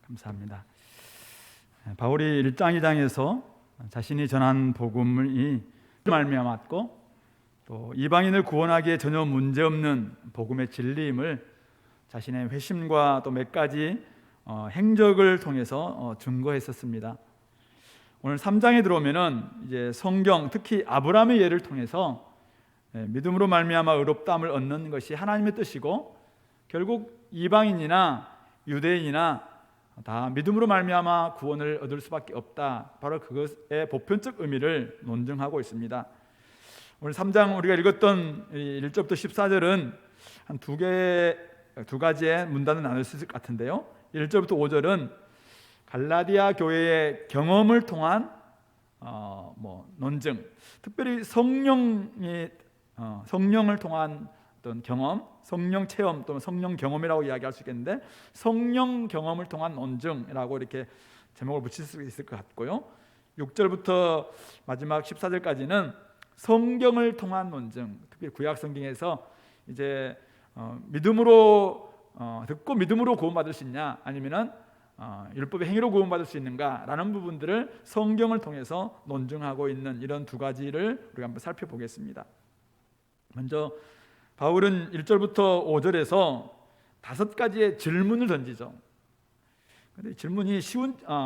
감사합니다. 바울이 1장 2장에서 자신이 전한 복음을 말미암았고 또 이방인을 구원하기에 전혀 문제없는 복음의 진리임을 자신의 회심과 또 몇 가지 행적을 통해서 증거했었습니다. 오늘 3장에 들어오면은 이제 성경, 특히 아브라함의 예를 통해서 믿음으로 말미암아 의롭다함을 얻는 것이 하나님의 뜻이고 결국 이방인이나 유대인이나 다 믿음으로 말미암아 구원을 얻을 수밖에 없다. 바로 그것의 보편적 의미를 논증하고 있습니다. 오늘 3장 우리가 읽었던 1절부터 14절은 한 두 가지의 문단을 나눌 수 있을 것 같은데요. 1절부터 5절은 갈라디아 교회의 경험을 통한 논증, 특별히 성령을 통한 어떤 경험, 성령 체험 또는 성령 경험이라고 이야기할 수 있겠는데 성령 경험을 통한 논증이라고 이렇게 제목을 붙일 수 있을 것 같고요. 6절부터 마지막 14절까지는 성경을 통한 논증, 특히 구약 성경에서 이제 믿음으로 듣고 믿음으로 구원받을 수 있냐 아니면은 율법의 행위로 구원받을 수 있는가라는 부분들을 성경을 통해서 논증하고 있는 이런 두 가지를 우리가 한번 살펴보겠습니다. 먼저 바울은 1절부터 5절에서 5가지의 질문을 던지죠. 그런데 질문이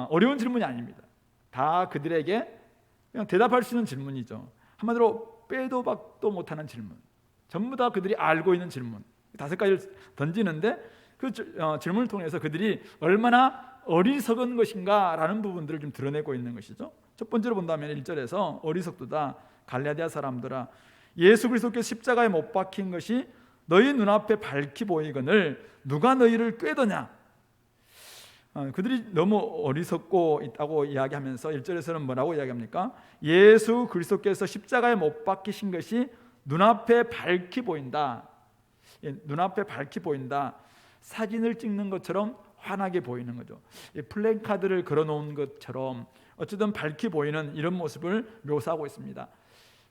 어려운 질문이 아닙니다. 다 그들에게 그냥 대답할 수 있는 질문이죠. 한마디로 빼도 박도 못하는 질문, 전부 다 그들이 알고 있는 질문 5가지를 던지는데 그 질문을 통해서 그들이 얼마나 어리석은 것인가 라는 부분들을 좀 드러내고 있는 것이죠. 첫 번째로 본다면 1절에서 어리석도다 갈라디아 사람들아 예수 그리스도께서 십자가에 못 박힌 것이 너희 눈앞에 밝히 보이거늘 누가 너희를 꾀더냐. 그들이 너무 어리석고 있다고 이야기하면서 1절에서는 뭐라고 이야기합니까? 예수 그리스도께서 십자가에 못 박히신 것이 눈앞에 밝히 보인다. 눈앞에 밝히 보인다. 사진을 찍는 것처럼 환하게 보이는 거죠. 플래카드를 걸어놓은 것처럼 어쨌든 밝히 보이는 이런 모습을 묘사하고 있습니다.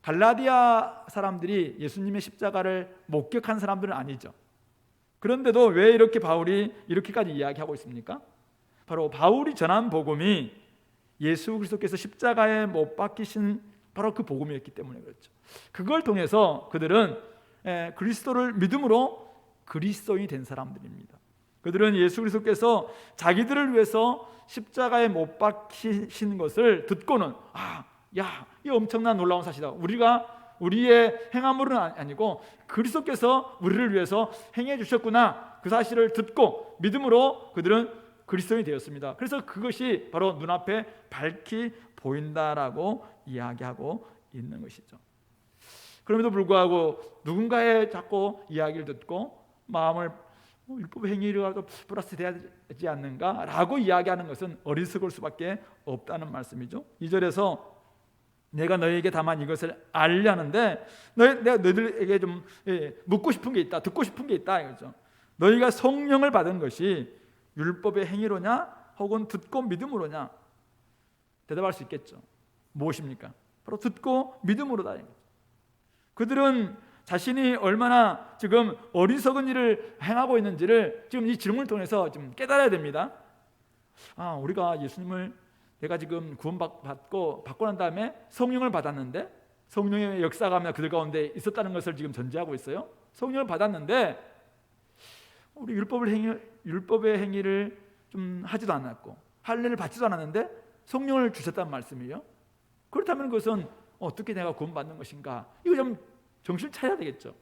갈라디아 사람들이 예수님의 십자가를 목격한 사람들은 아니죠. 그런데도 왜 이렇게 바울이 이렇게까지 이야기하고 있습니까? 바로 바울이 전한 복음이 예수 그리스도께서 십자가에 못 박히신 바로 그 복음이었기 때문에 그렇죠. 그걸 통해서 그들은 그리스도를 믿음으로 그리스도인이 된 사람들입니다. 그들은 예수 그리스도께서 자기들을 위해서 십자가에 못 박히신 것을 듣고는 이 엄청난 놀라운 사실이다. 우리의 행함으로는 아니고 그리스도께서 우리를 위해서 행해 주셨구나. 그 사실을 듣고 믿음으로 그들은 그리스도인이 되었습니다. 그래서 그것이 바로 눈앞에 밝히 보인다라고 이야기하고 있는 것이죠. 그럼에도 불구하고 누군가의 자꾸 이야기를 듣고 마음을 율법의 행위라도 플러스 돼야 되지 않는가라고 이야기하는 것은 어리석을 수밖에 없다는 말씀이죠. 2절에서 내가 너희에게 다만 이것을 알려는데 내가 너희들에게 좀 묻고 싶은 게 있다, 듣고 싶은 게 있다 이거죠. 너희가 성령을 받은 것이 율법의 행위로냐 혹은 듣고 믿음으로냐? 대답할 수 있겠죠. 무엇입니까? 바로 듣고 믿음으로다. 그들은 자신이 얼마나 지금 어리석은 일을 행하고 있는지를 지금 이 질문을 통해서 좀 깨달아야 됩니다. 우리가 예수님을 내가 지금 구원받고 난 다음에 성령을 받았는데 성령의 역사가 그들 가운데 있었다는 것을 지금 전제하고 있어요. 성령을 받았는데 우리 율법의 행위를 좀 하지도 않았고 할례를 받지도 않았는데 성령을 주셨다는 말씀이에요. 그렇다면 그것은 어떻게 내가 구원받는 것인가? 이거 좀 정신 차려야 되겠죠.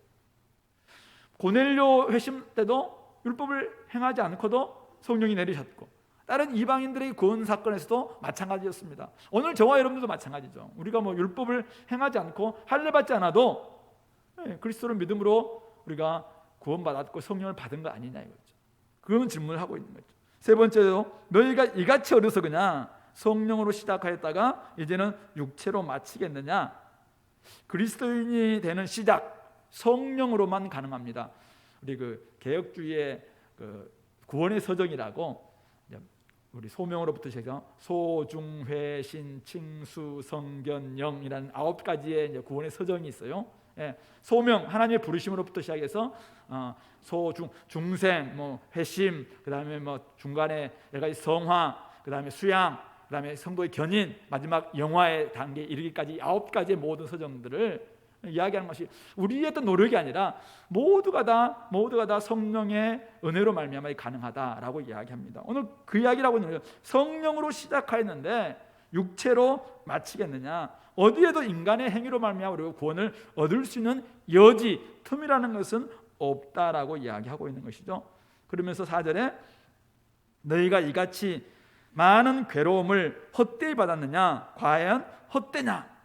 고넬료 회심 때도 율법을 행하지 않고도 성령이 내리셨고 다른 이방인들의 구원 사건에서도 마찬가지였습니다. 오늘 저와 여러분들도 마찬가지죠. 우리가 율법을 행하지 않고 할례 받지 않아도 그리스도를 믿음으로 우리가 구원받았고 성령을 받은 거 아니냐 이거죠. 그런 질문을 하고 있는 거죠. 세 번째로 너희가 이같이 어리석으냐? 성령으로 시작하였다가 이제는 육체로 마치겠느냐? 그리스도인이 되는 시작 성령으로만 가능합니다. 우리 개혁주의의 구원의 서정이라고 우리 소명으로부터 시작해서 소중회신 칭수 성견 영이라는 9가지의 구원의 서정이 있어요. 소명, 하나님의 부르심으로부터 시작해서 중생, 회심, 그다음에 중간에 여러 가지 성화, 그다음에 수양, 그다음에 성도의 견인, 마지막 영화의 단계에 이르기까지 9가지의 모든 서정들을 이야기하는 것이 우리의 어떤 노력이 아니라 모두가 다 성령의 은혜로 말미암아 가능하다라고 이야기합니다. 오늘 그 이야기라고 하는 성령으로 시작하였는데 육체로 마치겠느냐? 어디에도 인간의 행위로 말미암아 우리가 구원을 얻을 수 있는 여지, 틈이라는 것은 없다라고 이야기하고 있는 것이죠. 그러면서 4절에 너희가 이같이 많은 괴로움을 헛되이 받았느냐? 과연 헛되냐?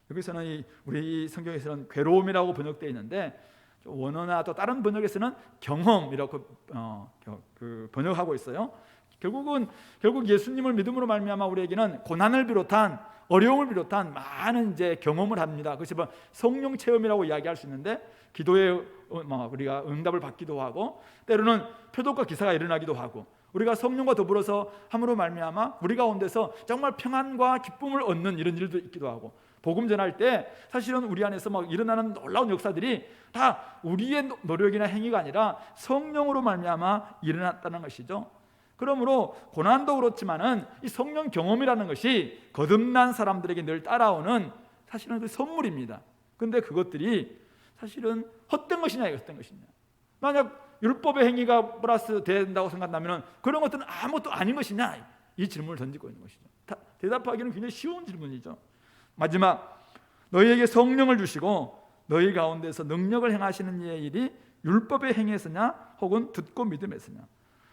여기서는 우리 성경에서는 괴로움이라고 번역되어 있는데 원어나 또 다른 번역에서는 경험이라고 번역하고 있어요. 결국 예수님을 믿음으로 말미암아 우리에게는 고난을 비롯한 어려움을 비롯한 많은 이제 경험을 합니다. 그것이 성령 체험이라고 이야기할 수 있는데 기도에 우리가 응답을 받기도 하고 때로는 표적과 기사가 일어나기도 하고 우리가 성령과 더불어서 함으로 말미암아 우리 가운데서 정말 평안과 기쁨을 얻는 이런 일도 있기도 하고 복음 전할 때 사실은 우리 안에서 일어나는 놀라운 역사들이 다 우리의 노력이나 행위가 아니라 성령으로 말미암아 일어났다는 것이죠. 그러므로 고난도 그렇지만은 이 성령 경험이라는 것이 거듭난 사람들에게 늘 따라오는 사실은 그 선물입니다. 그런데 그것들이 사실은 헛된 것이냐 헛된 것이냐. 만약 율법의 행위가 플러스 된다고 생각한다면 그런 것들은 아무것도 아닌 것이냐 이 질문을 던지고 있는 것이죠. 대답하기는 굉장히 쉬운 질문이죠. 마지막 너희에게 성령을 주시고 너희 가운데서 능력을 행하시는 이의 일이 율법의 행위에서냐 혹은 듣고 믿음에서냐.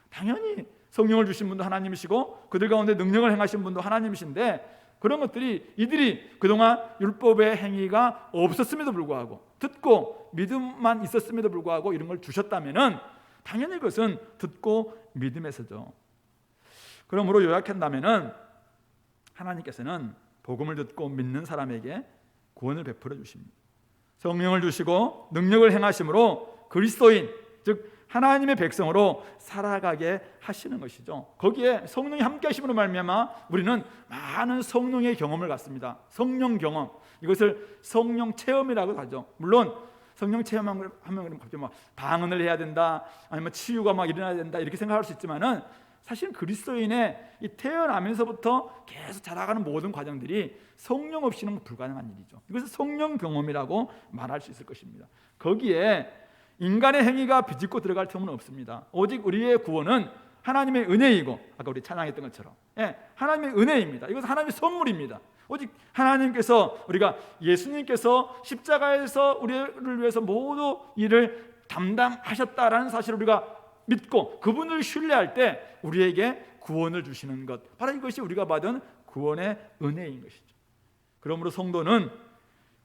당연히 성령을 주신 분도 하나님이시고 그들 가운데 능력을 행하신 분도 하나님이신데 그런 것들이 이들이 그동안 율법의 행위가 없었음에도 불구하고 듣고 믿음만 있었음에도 불구하고 이런 걸 주셨다면 당연히 그것은 듣고 믿음에서죠. 그러므로 요약한다면 하나님께서는 복음을 듣고 믿는 사람에게 구원을 베풀어 주십니다. 성령을 주시고 능력을 행하심으로 그리스도인 즉 하나님의 백성으로 살아가게 하시는 것이죠. 거기에 성령이 함께 하심으로 말미암아 우리는 많은 성령의 경험을 갖습니다. 성령 경험, 이것을 성령 체험이라고 하죠. 물론 성령 체험하면 갑자기 방언을 해야 된다, 아니면 치유가 일어나야 된다 이렇게 생각할 수 있지만은 사실 그리스도인의 이 태어나면서부터 계속 자라가는 모든 과정들이 성령 없이는 불가능한 일이죠. 이것을 성령 경험이라고 말할 수 있을 것입니다. 거기에 인간의 행위가 비집고 들어갈 틈은 없습니다. 오직 우리의 구원은 하나님의 은혜이고 아까 우리 찬양했던 것처럼 하나님의 은혜입니다. 이것은 하나님의 선물입니다. 오직 하나님께서 우리가 예수님께서 십자가에서 우리를 위해서 모든 일을 담당하셨다라는 사실을 우리가 믿고 그분을 신뢰할 때 우리에게 구원을 주시는 것, 바로 이것이 우리가 받은 구원의 은혜인 것이죠. 그러므로 성도는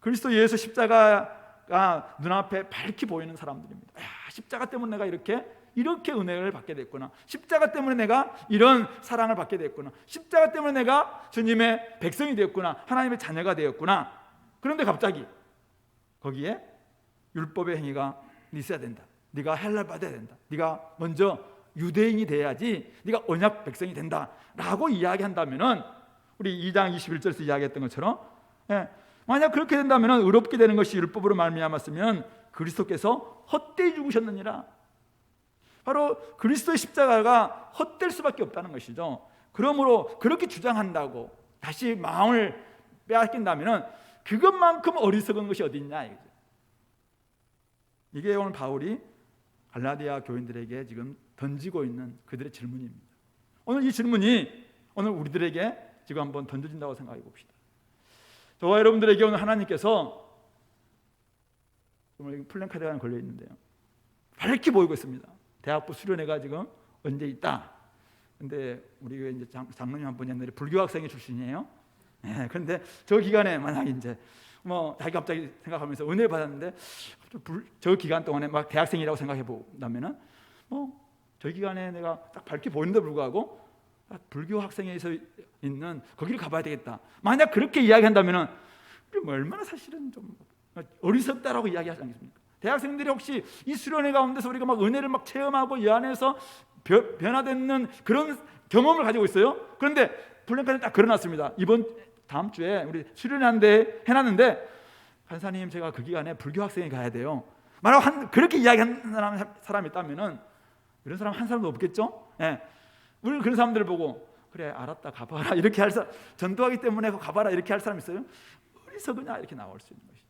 그리스도 예수 십자가가 눈앞에 밝히 보이는 사람들입니다. 십자가 때문에 내가 이렇게 은혜를 받게 됐구나. 십자가 때문에 내가 이런 사랑을 받게 됐구나. 십자가 때문에 내가 주님의 백성이 되었구나. 하나님의 자녀가 되었구나. 그런데 갑자기 거기에 율법의 행위가 있어야 된다. 네가 헬라를 받아야 된다. 네가 먼저 유대인이 돼야지 네가 언약 백성이 된다라고 이야기한다면은 우리 2장 21절에서 이야기했던 것처럼 만약 그렇게 된다면은 의롭게 되는 것이 율법으로 말미암았으면 그리스도께서 헛되이 죽으셨느니라. 바로 그리스도의 십자가가 헛될 수밖에 없다는 것이죠. 그러므로 그렇게 주장한다고 다시 마음을 빼앗긴다면은 그것만큼 어리석은 것이 어디 있냐 이거죠. 이게 오늘 바울이 갈라디아 교인들에게 지금 던지고 있는 그들의 질문입니다. 오늘 이 질문이 오늘 우리들에게 지금 한번 던져진다고 생각해 봅시다. 저와 여러분들에게 오늘 하나님께서 정말 플랜카드가 하나 걸려 있는데요. 밝게 보이고 있습니다. 대학부 수련회가 지금 언제 있다. 근데 우리 교회 이제 장로님 한 분 옛날에 불교 학생의 출신이에요. 그런데 저 기간에 만약 이제 자기 갑자기 생각하면서 은혜 받았는데 저 기간 동안에 막 대학생이라고 생각해 본다면은 저 기간에 내가 딱 밝게 보이는데 불구하고 불교 학생에서 있는 거기를 가봐야 되겠다. 만약 그렇게 이야기한다면은 얼마나 사실은 좀 어리석다라고 이야기하지 않겠습니까? 대학생들이 혹시 이 수련회 가운데서 우리가 막 은혜를 막 체험하고 이 안에서 변화되는 그런 경험을 가지고 있어요. 그런데 플랜카드에 딱 걸어놨습니다. 다음 주에 우리 수련회 한데 해놨는데 판사님 제가 그 기간에 불교 학생이 가야 돼요. 만약 그렇게 이야기하는 사람이 있다면은 이런 사람 한 사람도 없겠죠? 예. 우리는 그런 사람들을 보고 그래 알았다 가봐라 이렇게 할 사람, 전도하기 때문에 가봐라 이렇게 할 사람 있어요? 어리석으냐 이렇게 나올 수 있는 것이죠.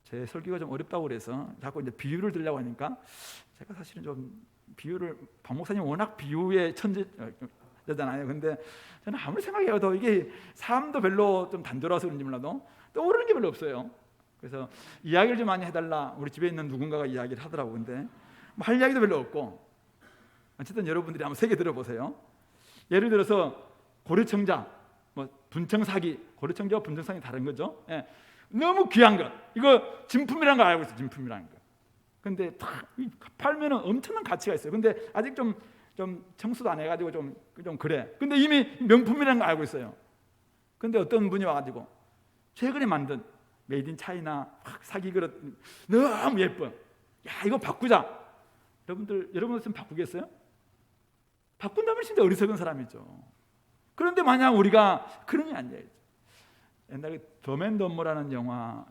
제 설교가 좀 어렵다고 그래서 자꾸 이제 비유를 들려고 하니까 제가 사실은 좀 비유를, 박 목사님 워낙 비유의 천재잖아요. 근데 저는 아무리 생각해도 이게 삶도 별로 좀 단조로워서 그런지 몰라도 떠오르는 게 별로 없어요. 그래서 이야기를 좀 많이 해달라 우리 집에 있는 누군가가 이야기를 하더라고. 근데 뭐 할 이야기도 별로 없고, 어쨌든 여러분들이 한번 세게 들어보세요. 예를 들어서 고려청자, 뭐 분청사기, 고려청자와 분청사기 다른 거죠. 예. 너무 귀한 것, 이거 진품이라는 걸 알고 있어요. 진품이라는 거. 근데 다 팔면은 엄청난 가치가 있어요. 근데 아직 좀 청소도 안 해가지고 좀 그래. 근데 이미 명품이라는 걸 알고 있어요. 근데 어떤 분이 와가지고 최근에 만든 메이드 인 차이나 사기 그릇 너무 예뻐. 야 이거 바꾸자. 여러분 같으면 바꾸겠어요? 바꾼다면 진짜 어리석은 사람이죠. 그런데 만약 우리가 그런 게 아니에요. 옛날에 더맨더머라는 영화,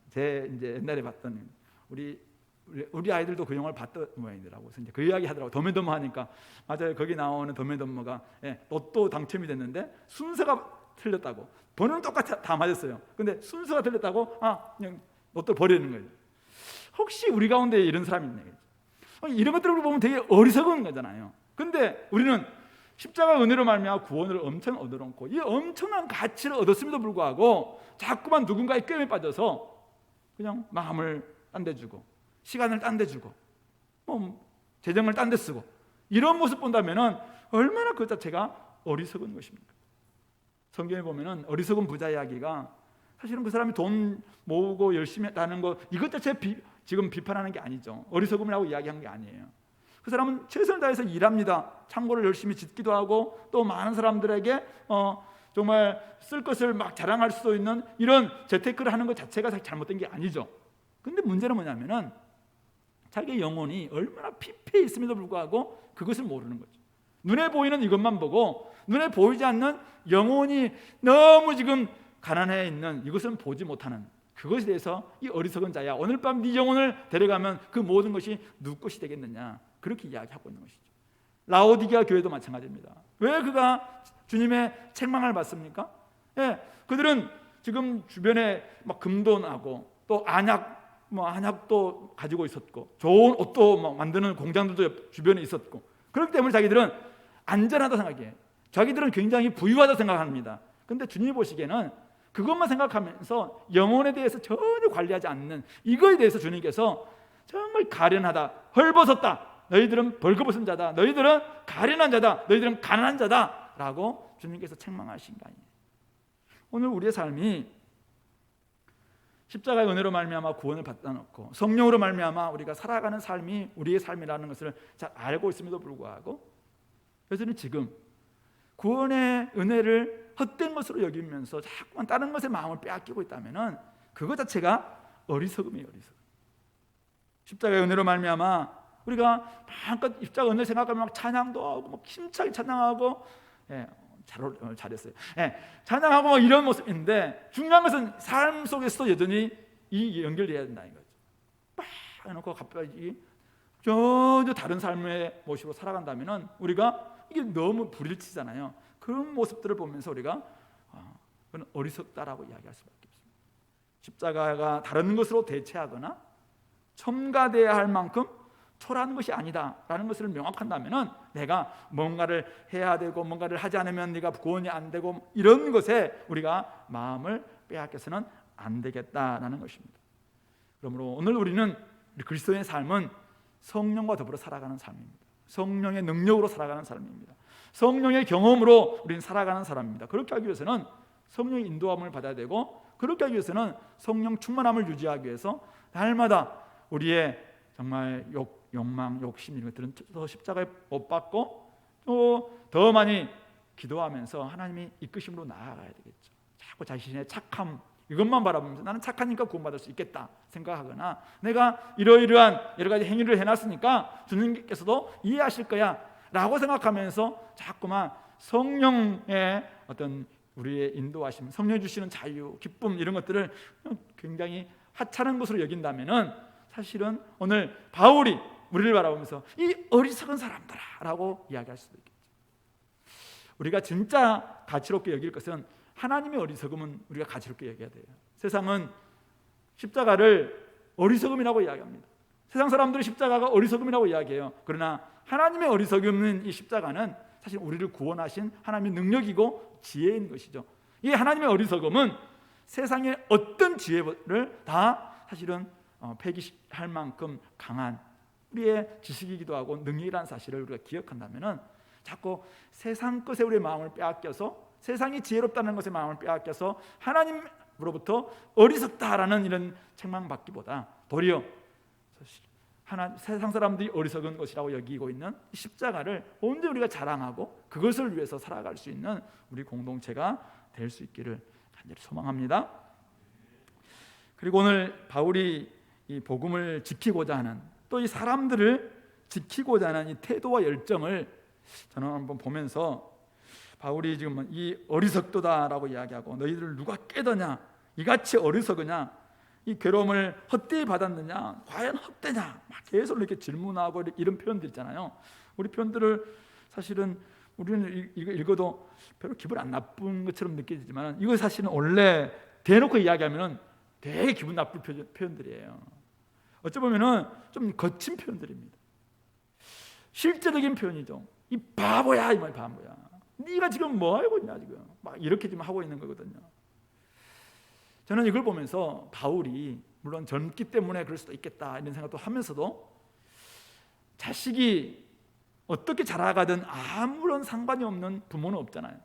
제 이제 옛날에 봤던 우리 아이들도 그 영화를 봤던 모양이더라고요. 그래서 이제 그 이야기 하더라고. 더맨더머 하니까 맞아요. 거기 나오는 더맨더머가 로또 당첨이 됐는데 순서가 틀렸다고. 번호는 똑같이 다 맞았어요. 근데 순서가 틀렸다고 그냥 로또를 버리는 거예요. 혹시 우리 가운데 이런 사람이 있네. 이런 것들을 보면 되게 어리석은 거잖아요. 근데 우리는 십자가 은혜로 말미암아 구원을 엄청 얻어놓고 이 엄청난 가치를 얻었음에도 불구하고 자꾸만 누군가의 꾀에 빠져서 그냥 마음을 딴 데 주고 시간을 딴 데 주고 뭐 재정을 딴 데 쓰고 이런 모습 본다면은 얼마나 그 자체가 어리석은 것입니까? 성경에 보면은 어리석은 부자 이야기가 사실은 그 사람이 돈 모으고 열심히 했다는 거 이것 자체 지금 비판하는 게 아니죠. 어리석음이라고 이야기한 게 아니에요. 그 사람은 최선을 다해서 일합니다. 창고를 열심히 짓기도 하고 또 많은 사람들에게 정말 쓸 것을 막 자랑할 수 있는 이런 재테크를 하는 것 자체가 잘못된 게 아니죠. 근데 문제는 뭐냐면은 자기의 영혼이 얼마나 피폐해 있음에도 불구하고 그것을 모르는 거죠. 눈에 보이는 이것만 보고 눈에 보이지 않는 영혼이 너무 지금 가난해 있는 이것은 보지 못하는 그것에 대해서 이 어리석은 자야, 오늘 밤 네 영혼을 데려가면 그 모든 것이 누구 것이 되겠느냐, 그렇게 이야기하고 있는 것이죠. 라오디게아 교회도 마찬가지입니다. 왜 그가 주님의 책망을 받습니까? 그들은 지금 주변에 막 금도 나고 또 안약도 가지고 있었고 좋은 옷도 막 만드는 공장들도 주변에 있었고 그렇기 때문에 자기들은 안전하다 생각해요. 자기들은 굉장히 부유하다 생각합니다. 근데 주님이 보시기에는 그것만 생각하면서 영혼에 대해서 전혀 관리하지 않는 이거에 대해서 주님께서 정말 가련하다, 헐벗었다, 너희들은 벌거벗은 자다, 너희들은 가련한 자다, 너희들은 가난한 자다 라고 주님께서 책망하신 거 아니에요. 오늘 우리의 삶이 십자가의 은혜로 말미암아 구원을 받다 놓고 성령으로 말미암아 우리가 살아가는 삶이 우리의 삶이라는 것을 잘 알고 있음에도 불구하고 여전히 지금 구원의 은혜를 헛된 것으로 여기면서 자꾸만 다른 것에 마음을 빼앗기고 있다면은 그것 자체가 어리석음이에요. 어리석음. 십자가의 은혜로 말미암아 우리가 마음껏 십자가 은혜를 생각하면 막 찬양도 하고 막 힘차게 찬양하고 잘했어요. 찬양하고 막 이런 모습인데 중요한 것은 삶 속에서도 여전히 이 연결돼야 된다는 거죠. 막 해놓고 갑자기 전혀 다른 삶의 모습으로 살아간다면은 우리가 이게 너무 불일치잖아요. 그런 모습들을 보면서 우리가 그건 어리석다라고 이야기할 수밖에 없습니다. 십자가가 다른 것으로 대체하거나 첨가돼야 할 만큼 초라한 것이 아니다라는 것을 명확한다면은 내가 뭔가를 해야 되고 뭔가를 하지 않으면 네가 구원이 안 되고 이런 것에 우리가 마음을 빼앗겨서는 안 되겠다라는 것입니다. 그러므로 오늘 우리는 그리스도의 삶은 성령과 더불어 살아가는 삶입니다. 성령의 능력으로 살아가는 삶입니다. 성령의 경험으로 우리는 살아가는 사람입니다. 그렇게 하기 위해서는 성령의 인도함을 받아야 되고 그렇게 하기 위해서는 성령 충만함을 유지하기 위해서 날마다 우리의 정말 욕망, 욕심 이런 것들은 더 십자가에 못 박고 또 더 많이 기도하면서 하나님이 이끄심으로 나아가야 되겠죠. 자꾸 자신의 착함 이것만 바라보면서 나는 착하니까 구원받을 수 있겠다 생각하거나 내가 이러이러한 여러 가지 행위를 해놨으니까 주님께서도 이해하실 거야 라고 생각하면서 자꾸만 성령의 어떤 우리의 인도하심, 성령 주시는 자유, 기쁨 이런 것들을 굉장히 하찮은 것으로 여긴다면은 사실은 오늘 바울이 우리를 바라보면서 이 어리석은 사람들아라고 이야기할 수도 있겠죠. 우리가 진짜 가치롭게 여길 것은 하나님의 어리석음은 우리가 가치롭게 여겨야 돼요. 세상은 십자가를 어리석음이라고 이야기합니다. 세상 사람들은 십자가가 어리석음이라고 이야기해요. 그러나 하나님의 어리석음은 이 십자가는 사실 우리를 구원하신 하나님의 능력이고 지혜인 것이죠. 이 하나님의 어리석음은 세상의 어떤 지혜를 다 사실은 폐기할 만큼 강한 우리의 지식이기도 하고 능력이라는 사실을 우리가 기억한다면은 자꾸 세상 것에 우리의 마음을 빼앗겨서 세상이 지혜롭다는 것에 마음을 빼앗겨서 하나님으로부터 어리석다라는 이런 책망받기보다 도리어 세상 사람들이 어리석은 것이라고 여기고 있는 십자가를 언제 우리가 자랑하고 그것을 위해서 살아갈 수 있는 우리 공동체가 될 수 있기를 간절히 소망합니다. 그리고 오늘 바울이 이 복음을 지키고자 하는 또 이 사람들을 지키고자 하는 이 태도와 열정을 저는 한번 보면서 바울이 지금 이 어리석도다라고 이야기하고 너희들을 누가 깨더냐 이같이 어리석으냐 이 괴로움을 헛되이 받았느냐 과연 헛되냐 막 계속 이렇게 질문하고 이런 표현들 있잖아요. 우리 표현들을 사실은 우리는 이거 읽어도 별로 기분 안 나쁜 것처럼 느껴지지만 이거 사실은 원래 대놓고 이야기하면 되게 기분 나쁠 표현들이에요. 어찌 보면은 좀 거친 표현들입니다. 실제적인 표현이죠. 이 바보야 이 말 바보야. 네가 지금 뭐 하고 있냐 지금 막 이렇게 지금 하고 있는 거거든요. 저는 이걸 보면서 바울이 물론 젊기 때문에 그럴 수도 있겠다 이런 생각도 하면서도 자식이 어떻게 자라가든 아무런 상관이 없는 부모는 없잖아요.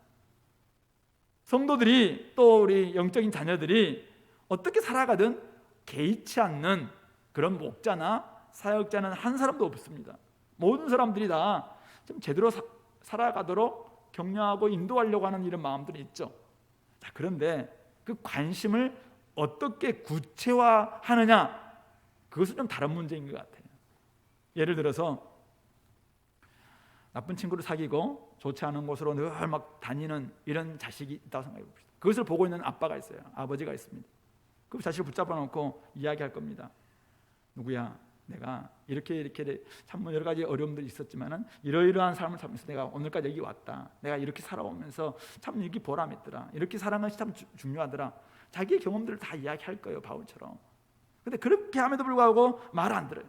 성도들이 또 우리 영적인 자녀들이 어떻게 살아가든 개의치 않는 그런 목자나 사역자는 한 사람도 없습니다. 모든 사람들이 다 좀 제대로 살아가도록 격려하고 인도하려고 하는 이런 마음들이 있죠. 자, 그런데 그 관심을 어떻게 구체화하느냐 그것은 좀 다른 문제인 것 같아요. 예를 들어서 나쁜 친구를 사귀고 좋지 않은 곳으로 늘 막 다니는 이런 자식이 있다고 생각해 봅시다. 그것을 보고 있는 아빠가 있어요. 아버지가 있습니다. 그 자식을 붙잡아 놓고 이야기할 겁니다. 누구야? 내가 이렇게 참 여러 가지 어려움들이 있었지만은 이러이러한 삶을 살면서 내가 오늘까지 여기 왔다. 내가 이렇게 살아오면서 참 이렇게 보람있더라. 이렇게 살아가는 것이 참 중요하더라. 자기의 경험들을 다 이야기할 거예요, 바울처럼. 근데 그렇게 함에도 불구하고 말을 안 들어요.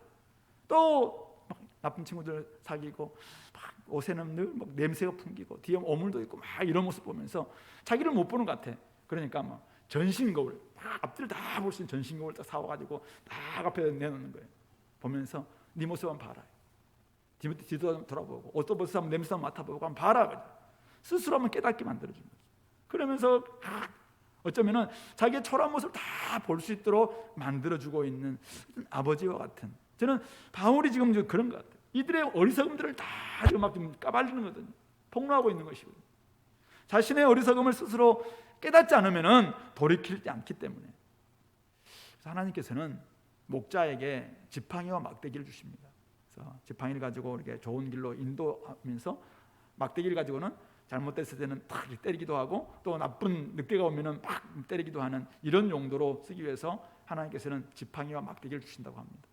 또 막 나쁜 친구들 사귀고 막 옷에는 늘 막 냄새가 풍기고 뒤에 오물도 있고 막 이런 모습 보면서 자기를 못 보는 것 같아. 그러니까 막 전신 거울, 막 앞뒤를 다 볼 수 있는 전신 거울 딱 사와가지고 딱 앞에 내놓는 거예요. 보면서 네 모습 한번 봐라. 뒤도 돌아보고 옷도 벗어 한번 냄새 한번 맡아보고 한번 봐라. 스스로 한번 깨닫게 만들어주는 거죠. 그러면서 어쩌면은 자기의 초라한 모습을 다 볼 수 있도록 만들어주고 있는 아버지와 같은. 저는 바울이 지금 그런 것 같아요. 이들의 어리석음들을 다 지금 막 좀 까발리는 거거든요. 폭로하고 있는 것이거든요. 자신의 어리석음을 스스로 깨닫지 않으면은 돌이키지 않기 때문에. 그래서 하나님께서는 목자에게 지팡이와 막대기를 주십니다. 그래서 지팡이를 가지고 이렇게 좋은 길로 인도하면서 막대기를 가지고는 잘못됐을 때는 팍 때리기도 하고 또 나쁜 늑대가 오면은 팍 때리기도 하는 이런 용도로 쓰기 위해서 하나님께서는 지팡이와 막대기를 주신다고 합니다.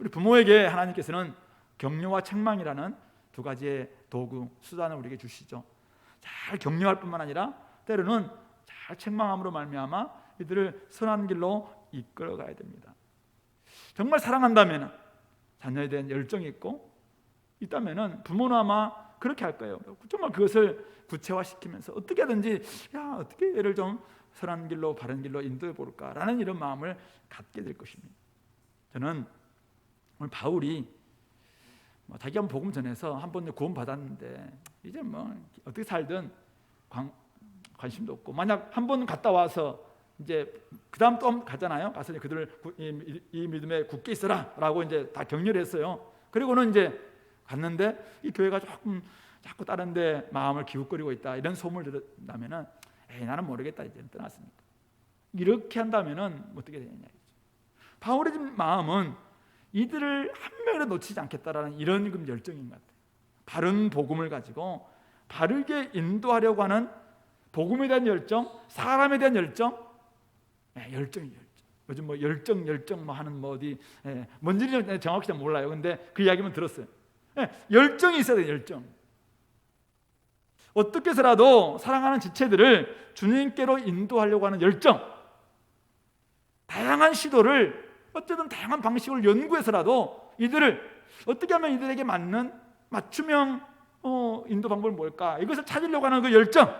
우리 부모에게 하나님께서는 격려와 책망이라는 두 가지의 도구, 수단을 우리에게 주시죠. 잘 격려할 뿐만 아니라 때로는 잘 책망함으로 말미암아 이들을 선한 길로 이끌어가야 됩니다. 정말 사랑한다면 자녀에 대한 열정이 있다면 부모는 아마 그렇게 할 거예요. 정말 그것을 구체화시키면서 어떻게든지 어떻게 얘를 좀 선한 길로 바른 길로 인도해 볼까라는 이런 마음을 갖게 될 것입니다. 저는 오늘 바울이 자기가 복음 전해서 한 번 구원 받았는데 이제 어떻게 살든 관심도 없고 만약 한 번 갔다 와서 이제 그 다음 또 가잖아요. 가서 그들을 이 믿음에 굳게 있어라라고 이제 다 격려를 했어요. 그리고는 이제 갔는데 이 교회가 자꾸 다른데 마음을 기웃거리고 있다 이런 소문을 들었다면은 나는 모르겠다 이제 떠났으니까 이렇게 한다면은 어떻게 되느냐. 바울의 마음은 이들을 한 명이라도 놓치지 않겠다라는 이런 열정인 것 같아요. 바른 복음을 가지고 바르게 인도하려고 하는 복음에 대한 열정, 사람에 대한 열정, 열정이죠. 요즘 뭐 열정 뭐 하는 뭐 어디 뭔지는 정확히 잘 몰라요. 근데 그 이야기만 들었어요. 열정이 있어야 돼요. 열정. 어떻게 해서라도 사랑하는 지체들을 주님께로 인도하려고 하는 열정, 다양한 시도를 어쨌든 다양한 방식을 연구해서라도 이들을 어떻게 하면 이들에게 맞는 맞춤형 인도 방법은 뭘까, 이것을 찾으려고 하는 그 열정,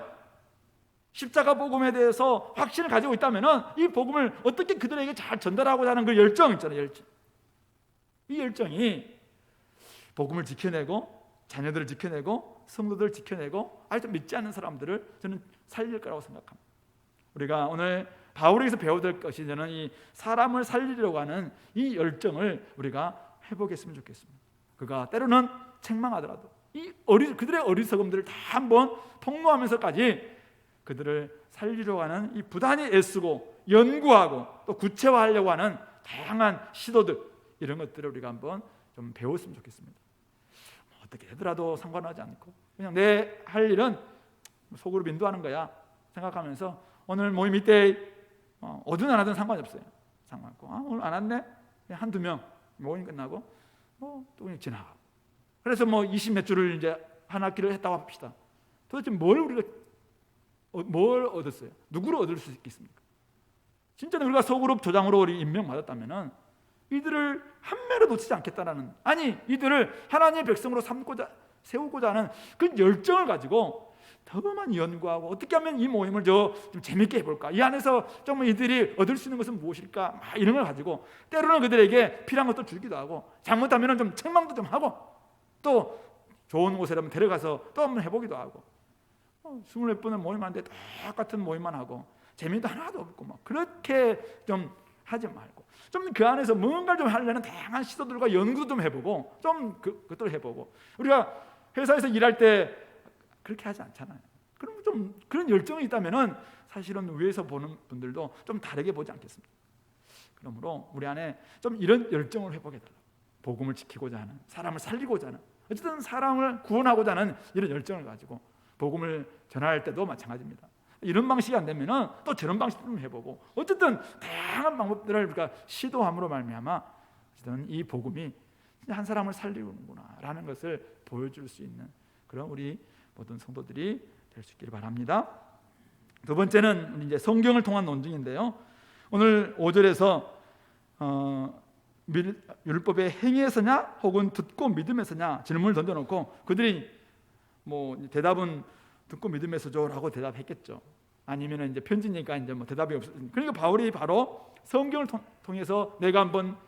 십자가 복음에 대해서 확신을 가지고 있다면 이 복음을 어떻게 그들에게 잘 전달하고자 하는 그 열정 있잖아요. 열정. 이 열정이 복음을 지켜내고 자녀들을 지켜내고 성도들을 지켜내고 아직도 믿지 않는 사람들을 저는 살릴 거라고 생각합니다. 우리가 오늘 바울에게서 배워야 될 것이, 저는 이 사람을 살리려고 하는 이 열정을 우리가 회복했으면 좋겠습니다. 그가 때로는 책망하더라도 그들의 어리석음들을 다 한번 폭로하면서까지 그들을 살리려고 하는 이 부단히 애쓰고 연구하고 또 구체화하려고 하는 다양한 시도들, 이런 것들을 우리가 한번 좀 배웠으면 좋겠습니다. 어떻게 하더라도 상관하지 않고 그냥 내 할 일은 속으로 인도하는 거야 생각하면서 오늘 모임 이때 오든 안 하든 상관이 없어요. 상관없고 오늘 안 왔네? 한두 명 모임 끝나고 또 그냥 지나가고. 그래서 뭐 20몇 주를 이제 한 학기를 했다고 합시다. 도대체 뭘 얻었어요? 누구를 얻을 수 있겠습니까? 진짜 우리가 소그룹 조장으로 우리 임명받았다면 이들을 한 매로 놓치지 않겠다라는, 아니 이들을 하나님의 백성으로 세우고자 하는 그 열정을 가지고 더 많이 연구하고 어떻게 하면 이 모임을 좀 재밌게 해볼까, 이 안에서 좀 이들이 얻을 수 있는 것은 무엇일까, 막 이런 걸 가지고 때로는 그들에게 필요한 것도 주기도 하고 잘못하면 좀 책망도 좀 하고 또 좋은 곳에 한번 데려가서 또 한번 해보기도 하고 24번을 모임하는데 똑같은 모임만 하고 재미도 하나도 없고 막 그렇게 좀 하지 말고 좀 그 안에서 뭔가를 좀 하려는 다양한 시도들과 연구도 좀 해보고 좀 그것도 해보고. 우리가 회사에서 일할 때 그렇게 하지 않잖아요. 그럼 좀 그런 열정이 있다면은 사실은 위에서 보는 분들도 좀 다르게 보지 않겠습니까? 그러므로 우리 안에 좀 이런 열정을 회복해 달라. 복음을 지키고자 하는, 사람을 살리고자 하는, 어쨌든 사람을 구원하고자 하는 이런 열정을 가지고 복음을 전할 때도 마찬가지입니다. 이런 방식이 안 되면은 또 저런 방식도 좀 해보고 어쨌든 다양한 방법들을 우리가 시도함으로 말미암아 어쨌든 이 복음이 한 사람을 살리는구나라는 것을 보여줄 수 있는 그런 우리 모든 성도들이 될 수 있기를 바랍니다. 두 번째는 이제 성경을 통한 논증인데요. 오늘 5절에서 율법의 행위에서냐 혹은 듣고 믿음에서냐 질문을 던져놓고 그들이 뭐 대답은 듣고 믿음에서죠라고 대답했겠죠. 아니면은 이제 편지니까 이제 뭐 대답이 없어. 그러니까 바울이 바로 성경을 통해서 내가 한번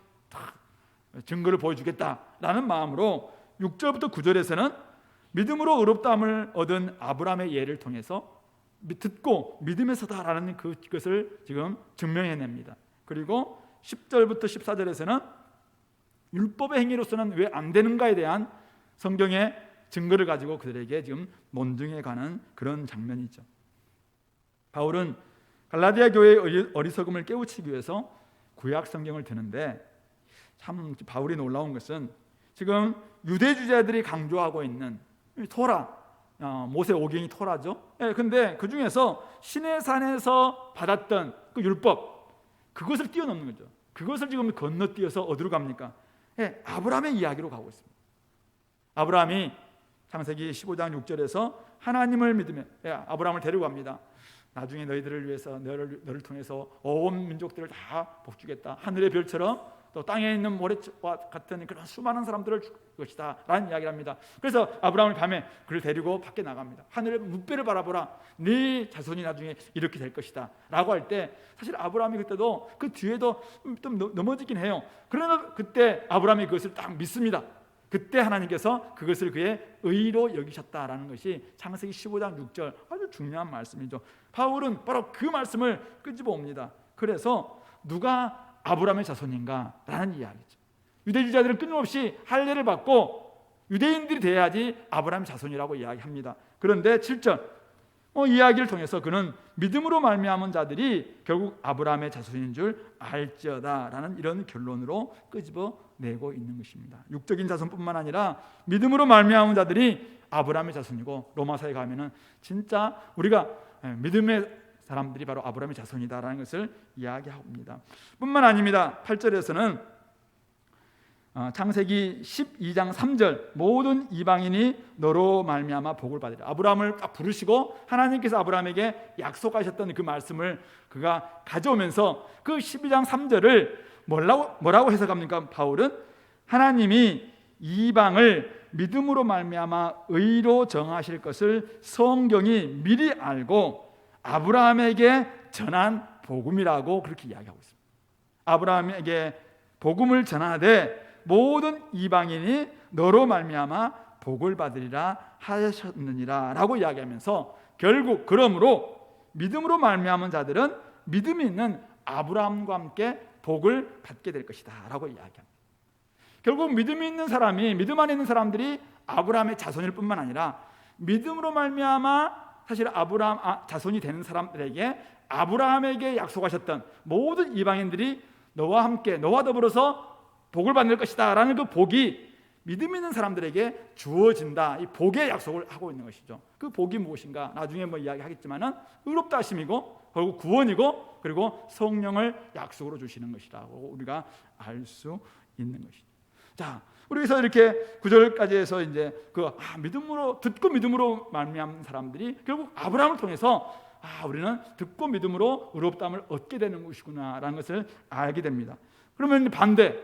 증거를 보여주겠다라는 마음으로 6절부터 9절에서는 믿음으로 의롭다함을 얻은 아브라함의 예를 통해서 듣고 믿음에서다라는 그것을 지금 증명해냅니다. 그리고 10절부터 14절에서는 율법의 행위로서는 왜 안 되는가에 대한 성경의 증거를 가지고 그들에게 지금 논증해 가는 그런 장면이죠. 바울은 갈라디아 교회의 어리석음을 깨우치기 위해서 구약 성경을 드는데 참 바울이 놀라운 것은 지금 유대주자들이 강조하고 있는 토라, 모세 오경이 토라죠. 근데 그 중에서 시내산에서 받았던 그 율법, 그것을 뛰어넘는 거죠. 그것을 지금 건너뛰어서 어디로 갑니까? 아브라함의 이야기로 가고 있습니다. 아브라함이 창세기 15장 6절에서 하나님을 믿으며 아브라함을 데리고 갑니다. 나중에 너희들을 위해서 너를 통해서 온 민족들을 다 복주겠다. 하늘의 별처럼 또 땅에 있는 모래와 같은 그런 수많은 사람들을 줄 것이다 라는 이야기를 합니다. 그래서 아브라함을 밤에 그를 데리고 밖에 나갑니다. 하늘의 무배를 바라보라. 네 자손이 나중에 이렇게 될 것이다 라고 할 때 사실 아브라함이 그때도 그 뒤에도 좀 넘어지긴 해요. 그러나 그때 아브라함이 그것을 딱 믿습니다. 그때 하나님께서 그것을 그의 의로 여기셨다라는 것이 창세기 15장 6절 아주 중요한 말씀이죠. 바울은 바로 그 말씀을 끄집어 옵니다. 그래서 누가 아브라함의 자손인가 라는 이야기죠. 유대주자들은 끊임없이 할례를 받고 유대인들이 돼야지 아브라함의 자손이라고 이야기합니다. 그런데 7절 이야기를 통해서 그는 믿음으로 말미암은 자들이 결국 아브라함의 자손인 줄 알지어다 라는 이런 결론으로 끄집어내고 있는 것입니다. 육적인 자손뿐만 아니라 믿음으로 말미암은 자들이 아브라함의 자손이고, 로마서에 가면은 진짜 우리가 믿음의 사람들이 바로 아브라함의 자손이다라는 것을 이야기합니다. 뿐만 아닙니다. 8절에서는 창세기 12장 3절 모든 이방인이 너로 말미암아 복을 받으리라. 아브라함을 딱 부르시고 하나님께서 아브라함에게 약속하셨던 그 말씀을 그가 가져오면서 그 12장 3절을 뭐라고 해석합니까? 바울은 하나님이 이방을 믿음으로 말미암아 의로 정하실 것을 성경이 미리 알고 아브라함에게 전한 복음이라고 그렇게 이야기하고 있습니다. 아브라함에게 복음을 전하되 모든 이방인이 너로 말미암아 복을 받으리라 하셨느니라 라고 이야기하면서 결국 그러므로 믿음으로 말미암은 자들은 믿음이 있는 아브라함과 함께 복을 받게 될 것이다 라고 이야기합니다. 결국 믿음이 있는 사람이, 믿음 안에 있는 사람들이 아브라함의 자손일 뿐만 아니라 믿음으로 말미암아 사실 아브라함 자손이 되는 사람들에게 아브라함에게 약속하셨던 모든 이방인들이 너와 함께, 너와 더불어서 복을 받을 것이다 라는 그 복이 믿음 있는 사람들에게 주어진다. 이 복의 약속을 하고 있는 것이죠. 그 복이 무엇인가 나중에 이야기하겠지만은 의롭다 하심이고 결국 구원이고 그리고 성령을 약속으로 주시는 것이라고 우리가 알 수 있는 것이죠. 자, 그래서 이렇게 9절까지 해서 이제 믿음으로 듣고 믿음으로 말미암은 사람들이 결국 아브라함을 통해서 우리는 듣고 믿음으로 의롭다함을 얻게 되는 것이구나라는 것을 알게 됩니다. 그러면 반대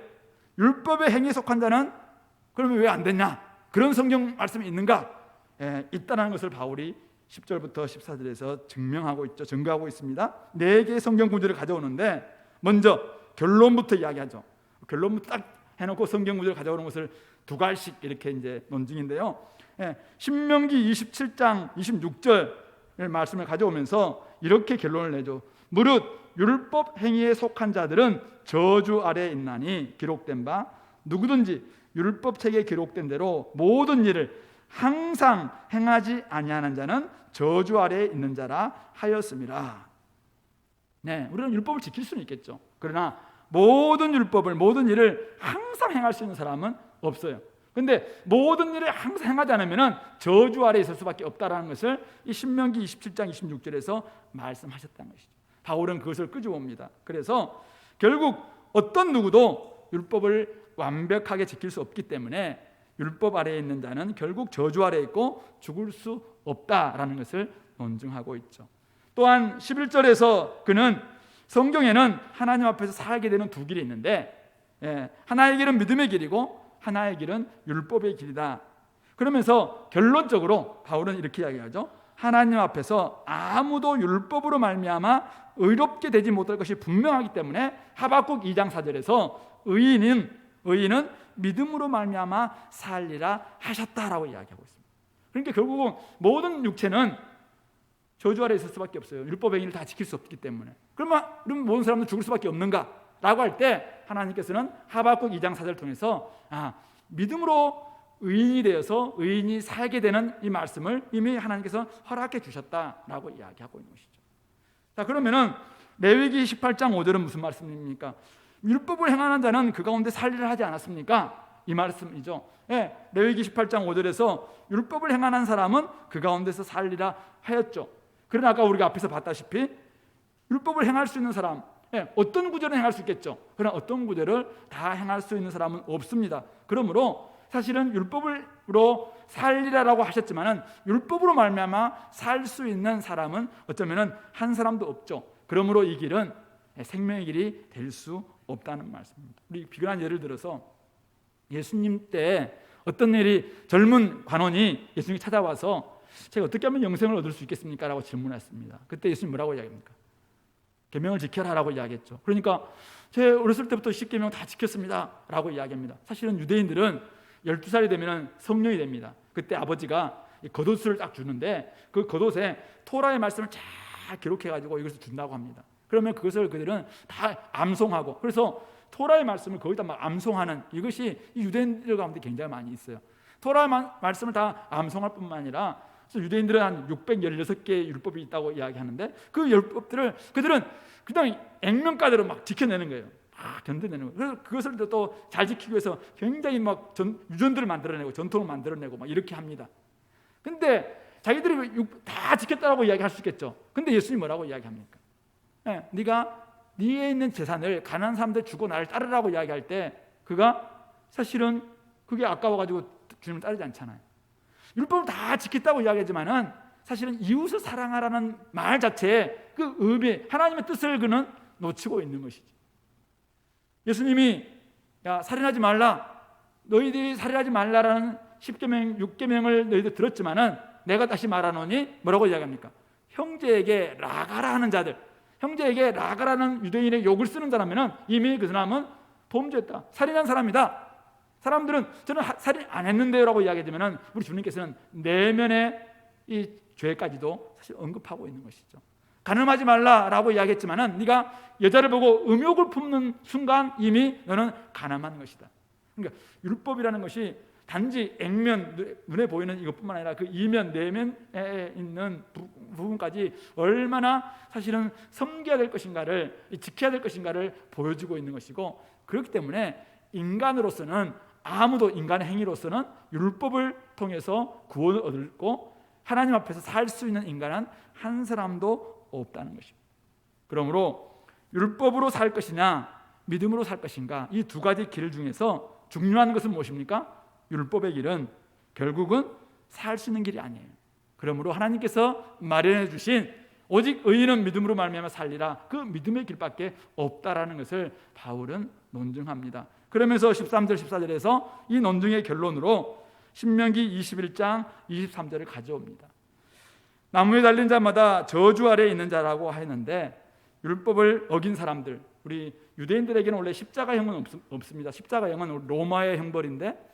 율법의 행위에 속한 자는 그러면 왜 안 됐냐? 그런 성경 말씀이 있는가? 있다는 것을 바울이 10절부터 14절에서 증명하고 있죠. 증거하고 있습니다. 4개의 성경 구절을 가져오는데 먼저 결론부터 이야기하죠. 결론부터 딱 해놓고 성경 구절을 가져오는 것을 2갈씩 이렇게 이제 논증인데요. 신명기 27장 26절 말씀을 가져오면서 이렇게 결론을 내죠. 무릇 율법 행위에 속한 자들은 저주 아래에 있나니 기록된 바 누구든지 율법 책에 기록된 대로 모든 일을 항상 행하지 아니하는 자는 저주 아래에 있는 자라 하였음이라. 네, 우리는 율법을 지킬 수는 있겠죠. 그러나 모든 율법을, 모든 일을 항상 행할 수 있는 사람은 없어요. 그런데 모든 일을 항상 행하지 않으면 저주 아래에 있을 수밖에 없다는 것을 이 신명기 27장 26절에서 말씀하셨다는 것이죠. 바울은 그것을 끄집어옵니다. 그래서 결국 어떤 누구도 율법을 완벽하게 지킬 수 없기 때문에 율법 아래에 있는 자는 결국 저주 아래에 있고 죽을 수 없다라는 것을 논증하고 있죠. 또한 11절에서 그는 성경에는 하나님 앞에서 살게 되는 2길이 있는데 하나의 길은 믿음의 길이고 하나의 길은 율법의 길이다. 그러면서 결론적으로 바울은 이렇게 이야기하죠. 하나님 앞에서 아무도 율법으로 말미암아 의롭게 되지 못할 것이 분명하기 때문에 하박국 2장 4절에서 의인은 믿음으로 말미암아 살리라 하셨다라고 이야기하고 있습니다. 그러니까 결국은 모든 육체는 저주 아래에 있을 수밖에 없어요. 율법 행위를 다 지킬 수 없기 때문에. 그러면 모든 사람은 죽을 수밖에 없는가라고 할 때 하나님께서는 하박국 2장 4절을 통해서 믿음으로 의인이 되어서 의인이 살게 되는 이 말씀을 이미 하나님께서 허락해 주셨다라고 이야기하고 있는 것이죠. 자, 그러면은 레위기 18장 5절은 무슨 말씀입니까? 율법을 행하는 자는 그 가운데 살리를 하지 않았습니까? 이 말씀이죠. 레위기 18장 5절에서 율법을 행하는 사람은 그 가운데서 살리라 하였죠. 그러나 아까 우리가 앞에서 봤다시피 율법을 행할 수 있는 사람, 어떤 구절은 행할 수 있겠죠. 그러나 어떤 구절을 다 행할 수 있는 사람은 없습니다. 그러므로 사실은 율법으로 살리라라고 하셨지만은 율법으로 말미암아 살 수 있는 사람은 어쩌면은 한 사람도 없죠. 그러므로 이 길은 생명의 길이 될 수 없다는 말씀입니다. 우리 비근한 예를 들어서 예수님 때 어떤 일이 젊은 관원이 예수님이 찾아와서 제가 어떻게 하면 영생을 얻을 수 있겠습니까? 라고 질문했습니다. 그때 예수님 뭐라고 이야기합니까? 계명을 지켜라 라고 이야기했죠. 그러니까 제 어렸을 때부터 10계명 다 지켰습니다 라고 이야기합니다. 사실은 유대인들은 12살이 되면 성령이 됩니다. 그때 아버지가 겉옷을 딱 주는데 그 겉옷에 토라의 말씀을 잘 기록해가지고 이것을 준다고 합니다. 그러면 그것을 그들은 다 암송하고, 그래서 토라의 말씀을 거의 다 막 암송하는 이것이 이 유대인들 가운데 굉장히 많이 있어요. 토라의 말씀을 다 암송할 뿐만 아니라 유대인들은 한 616개의 율법이 있다고 이야기하는데 그 율법들을 그들은 그냥 액면가대로 막 지켜내는 거예요. 견뎌내는 거예요. 그래서 그것을 또 잘 지키기 위해서 굉장히 막 유전들을 만들어내고 전통을 만들어내고 막 이렇게 합니다. 근데 자기들이 다 지켰다고 이야기할 수 있겠죠. 근데 예수님이 뭐라고 이야기합니까? 네가 네에 있는 재산을 가난한 사람들 주고 나를 따르라고 이야기할 때 그가 사실은 그게 아까워가지고 주님을 따르지 않잖아요. 율법을 다 지켰다고 이야기하지만은 사실은 이웃을 사랑하라는 말 자체에 그 의미, 하나님의 뜻을 그는 놓치고 있는 것이지. 예수님이 야 살인하지 말라, 너희들이 살인하지 말라라는 10계명, 6계명을 너희들 들었지만은 내가 다시 말하노니 뭐라고 이야기합니까? 형제에게 라가라 하는 자들, 형제에게 라가라는 유대인의 욕을 쓰는 사람이면 이미 그 사람은 범죄했다, 살인한 사람이다. 사람들은 저는 살인 안 했는데요 라고 이야기하면 우리 주님께서는 내면의 이 죄까지도 사실 언급하고 있는 것이죠. 간음하지 말라라고 이야기했지만은 네가 여자를 보고 음욕을 품는 순간 이미 너는 간음한 것이다. 그러니까 율법이라는 것이 단지 액면, 눈에 보이는 이것뿐만 아니라 그 이면, 내면에 있는 부분까지 얼마나 사실은 섬겨야 될 것인가를, 지켜야 될 것인가를 보여주고 있는 것이고, 그렇기 때문에 인간으로서는, 아무도 인간의 행위로서는 율법을 통해서 구원을 얻고 하나님 앞에서 살 수 있는 인간은 한 사람도 없다는 것입니다. 그러므로 율법으로 살 것이냐 믿음으로 살 것인가, 이 두 가지 길 중에서 중요한 것은 무엇입니까? 율법의 길은 결국은 살 수 있는 길이 아니에요. 그러므로 하나님께서 마련해 주신 오직 의인은 믿음으로 말미암아 살리라, 그 믿음의 길밖에 없다라는 것을 바울은 논증합니다. 그러면서 13절 14절에서 이 논증의 결론으로 신명기 21장 23절을 가져옵니다. 나무에 달린 자마다 저주 아래에 있는 자라고 했는데, 율법을 어긴 사람들, 우리 유대인들에게는 원래 십자가형은 없습니다. 십자가형은 로마의 형벌인데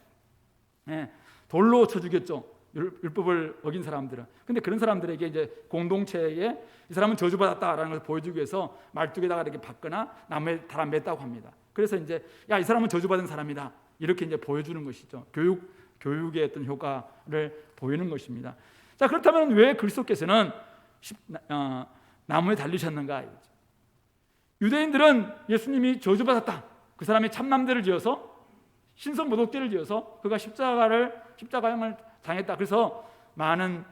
돌로 쳐 죽였죠, 율법을 어긴 사람들은. 근데 그런 사람들에게 이제 공동체에 이 사람은 저주받았다라는 것을 보여주기 위해서 말뚝에다가 이렇게 박거나 나무에 달아 맸다고 합니다. 그래서 이제 야, 이 사람은 저주받은 사람이다, 이렇게 이제 보여주는 것이죠. 교육의 어떤 효과를 보이는 것입니다. 자, 그렇다면 왜 그리스도께서는 나무에 달리셨는가? 유대인들은 예수님이 저주받았다, 그 사람이 참남대를 지어서 신성모독죄를 지어서 그가 십자가형을 당했다, 그래서 많은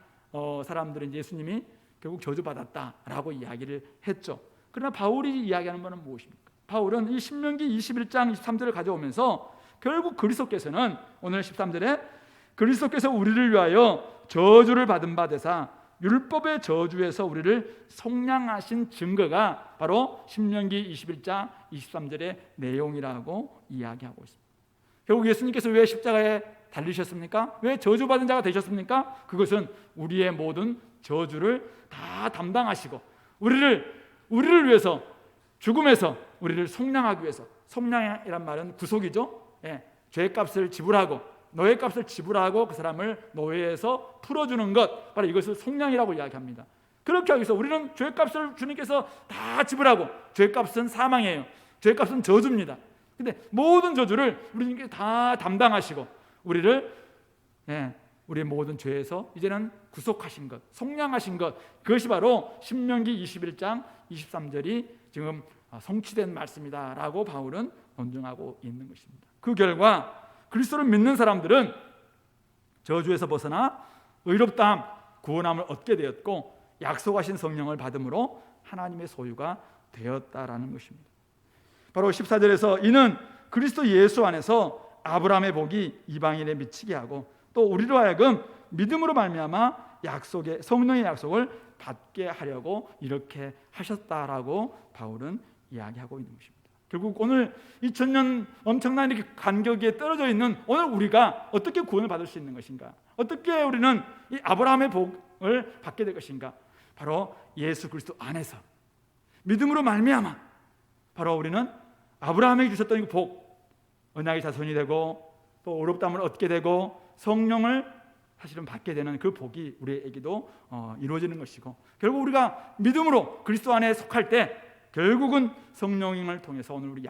사람들은 예수님이 결국 저주받았다라고 이야기를 했죠. 그러나 바울이 이야기하는 것은 무엇입니까? 바울은 이 신명기 21장 23절을 가져오면서 결국 그리스도께서는 오늘 13절에 그리스도께서 우리를 위하여 저주를 받은 바 되사 율법의 저주에서 우리를 속량하신 증거가 바로 신명기 21장 23절의 내용이라고 이야기하고 있습니다. 결국 예수님께서 왜 십자가에 달리셨습니까? 왜 저주받은 자가 되셨습니까? 그것은 우리의 모든 저주를 다 담당하시고 우리를 위해서 죽음에서 우리를 속량하기 위해서, 속량이란 말은 구속이죠. 죄값을 지불하고 노예값을 지불하고 그 사람을 노예에서 풀어주는 것, 바로 이것을 속량이라고 이야기합니다. 그렇게 하기 위해서 우리는 죄값을 주님께서 다 지불하고, 죄값은 사망이에요. 죄값은 저주입니다. 근데 모든 저주를 우리님께서 다 담당하시고 우리의 모든 죄에서 이제는 구속하신 것, 속량하신 것, 그것이 바로 신명기 21장 23절이 지금 성취된 말씀이다라고 바울은 논증하고 있는 것입니다. 그 결과 그리스도를 믿는 사람들은 저주에서 벗어나 의롭다함, 구원함을 얻게 되었고 약속하신 성령을 받음으로 하나님의 소유가 되었다라는 것입니다. 바로 14절에서 이는 그리스도 예수 안에서 아브라함의 복이 이방인에 미치게 하고 또 우리로 하여금 믿음으로 말미암아 약속의 성령의 약속을 받게 하려고 이렇게 하셨다라고 바울은 이야기하고 있는 것입니다. 결국 오늘 2000년 엄청난 이렇게 간격에 떨어져 있는 오늘 우리가 어떻게 구원을 받을 수 있는 것인가? 어떻게 우리는 이 아브라함의 복을 받게 될 것인가? 바로 예수 그리스도 안에서 믿음으로 말미암아 바로 우리는 아브라함에게 주셨던 이 복, 언약의 자손이 되고 또 의롭다함을 얻게 되고 성령을 사실은 받게 되는 그 복이 우리에게도 이루어지는 것이고, 결국 우리가 믿음으로 그리스도 안에 속할 때 결국은 성령을 통해서 오늘 우리